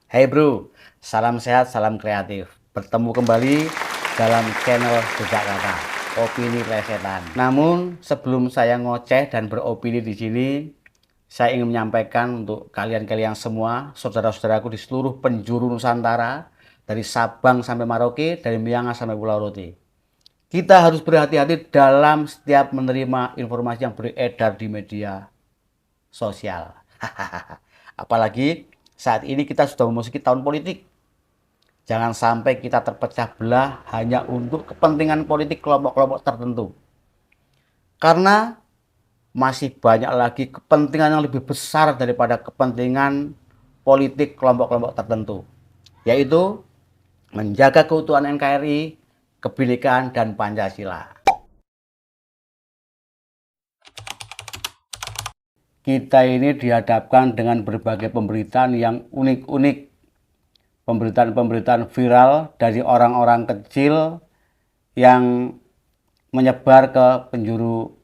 Hai bro, salam sehat, salam kreatif. Bertemu kembali dalam channel Jejak Kata, opini plesetan. Namun sebelum saya ngoceh dan beropini di sini, saya ingin menyampaikan untuk kalian-kalian semua, saudara-saudaraku di seluruh penjuru Nusantara, dari Sabang sampai Merauke, dari Miangas sampai Pulau Rote. Kita harus berhati-hati dalam setiap menerima informasi yang beredar di media sosial. Apalagi saat ini kita sudah memasuki tahun politik. Jangan sampai kita terpecah belah hanya untuk kepentingan politik kelompok-kelompok tertentu. Karena masih banyak lagi kepentingan yang lebih besar daripada kepentingan politik kelompok-kelompok tertentu, yaitu menjaga keutuhan NKRI, kebinekaan, dan Pancasila. Kita ini dihadapkan dengan berbagai pemberitaan yang unik-unik, pemberitaan-pemberitaan viral dari orang-orang kecil yang menyebar ke penjuru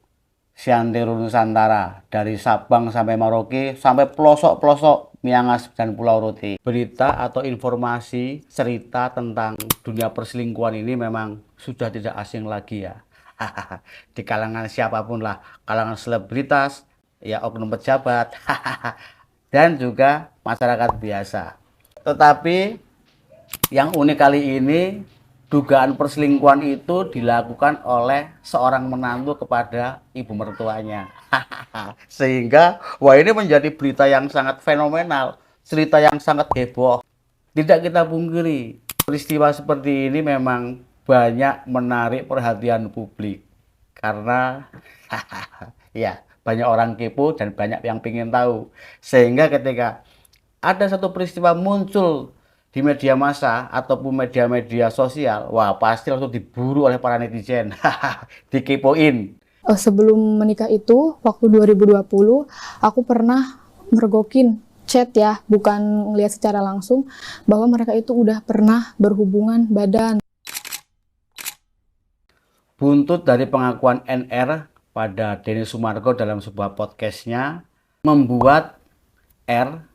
seantero Nusantara, dari Sabang sampai Merauke sampai pelosok-pelosok Miangas dan Pulau Rote. Berita atau informasi cerita tentang dunia perselingkuhan ini memang sudah tidak asing lagi ya. Di kalangan siapapun lah, kalangan selebritas, ya oknum pejabat, dan juga masyarakat biasa. Tetapi yang unik kali ini, dugaan perselingkuhan itu dilakukan oleh seorang menantu kepada ibu mertuanya. Sehingga, wah, ini menjadi berita yang sangat fenomenal, cerita yang sangat heboh. Tidak kita pungkiri, peristiwa seperti ini memang banyak menarik perhatian publik. Karena, ya, banyak orang kepo dan banyak yang ingin tahu. Sehingga ketika ada satu peristiwa muncul di media massa ataupun media-media sosial, wah pasti langsung diburu oleh para netizen, dikepoin. Sebelum menikah itu, waktu 2020, aku pernah mergokin chat ya, bukan ngelihat secara langsung, bahwa mereka itu udah pernah berhubungan badan. Buntut dari pengakuan NR pada Denny Sumargo dalam sebuah podcastnya, membuat R,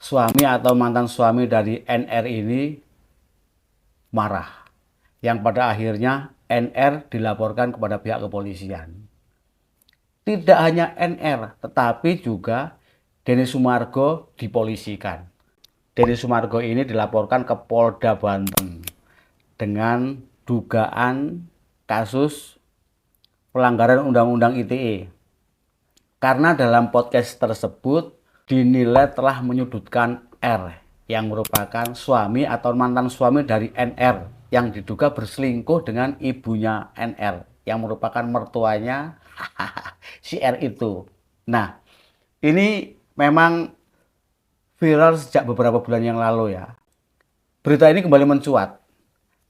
suami atau mantan suami dari NR ini, marah. Yang pada akhirnya NR dilaporkan kepada pihak kepolisian. Tidak hanya NR, tetapi juga Denny Sumargo dipolisikan. Denny Sumargo ini dilaporkan ke Polda Banten dengan dugaan kasus pelanggaran Undang-Undang ITE. Karena dalam podcast tersebut dinilai telah menyudutkan R yang merupakan suami atau mantan suami dari NR yang diduga berselingkuh dengan ibunya NR yang merupakan mertuanya si R itu. Nah, ini memang viral sejak beberapa bulan yang lalu ya. Berita ini kembali mencuat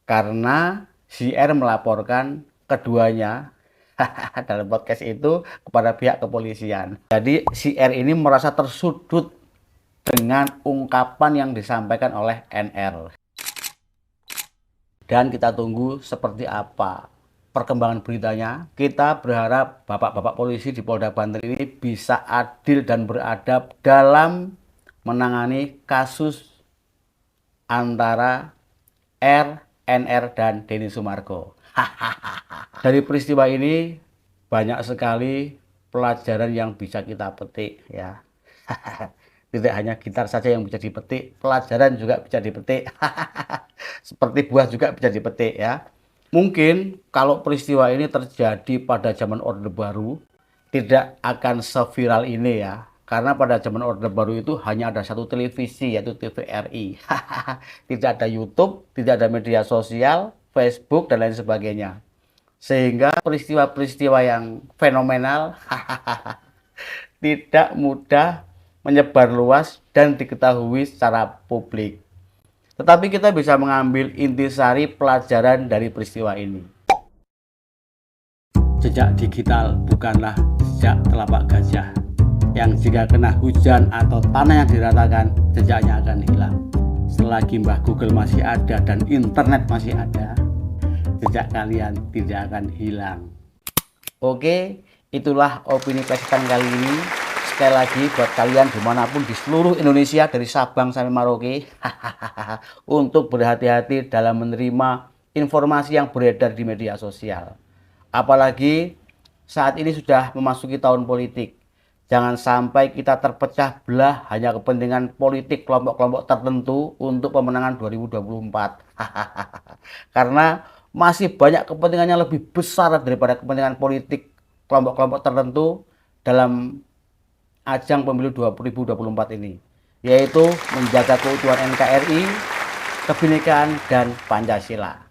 karena si R melaporkan keduanya dalam podcast itu kepada pihak kepolisian. Jadi si R ini merasa tersudut dengan ungkapan yang disampaikan oleh NR. Dan kita tunggu seperti apa perkembangan beritanya. Kita berharap bapak-bapak polisi di Polda Banten ini bisa adil dan beradab dalam menangani kasus antara R, NR, dan Denny Sumargo. Dari peristiwa ini banyak sekali pelajaran yang bisa kita petik ya. Tidak hanya gitar saja yang bisa dipetik, pelajaran juga bisa dipetik. Seperti buah juga bisa dipetik ya. Mungkin kalau peristiwa ini terjadi pada zaman Orde Baru, tidak akan seviral ini ya. Karena pada zaman Orde Baru itu hanya ada satu televisi, yaitu TVRI. Tidak ada YouTube, tidak ada media sosial, Facebook, dan lain sebagainya. Sehingga peristiwa-peristiwa yang fenomenal tidak mudah menyebar luas dan diketahui secara publik. Tetapi kita bisa mengambil intisari pelajaran dari peristiwa ini. Jejak digital bukanlah jejak telapak gajah, yang jika kena hujan atau tanah yang diratakan, jejaknya akan hilang. Selagi Mbah Google masih ada dan internet masih ada, jejak kalian tidak akan hilang. Oke, itulah opini plesetan kali ini. sekali lagi buat kalian dimanapun di seluruh Indonesia dari Sabang sampai Merauke untuk berhati-hati dalam menerima informasi yang beredar di media sosial. Apalagi saat ini sudah memasuki tahun politik. Jangan sampai kita terpecah belah hanya kepentingan politik kelompok-kelompok tertentu untuk pemenangan 2024. Karena masih banyak kepentingannya lebih besar daripada kepentingan politik kelompok-kelompok tertentu dalam ajang pemilu 2024 ini, yaitu menjaga keutuhan NKRI, kebinekaan, dan Pancasila.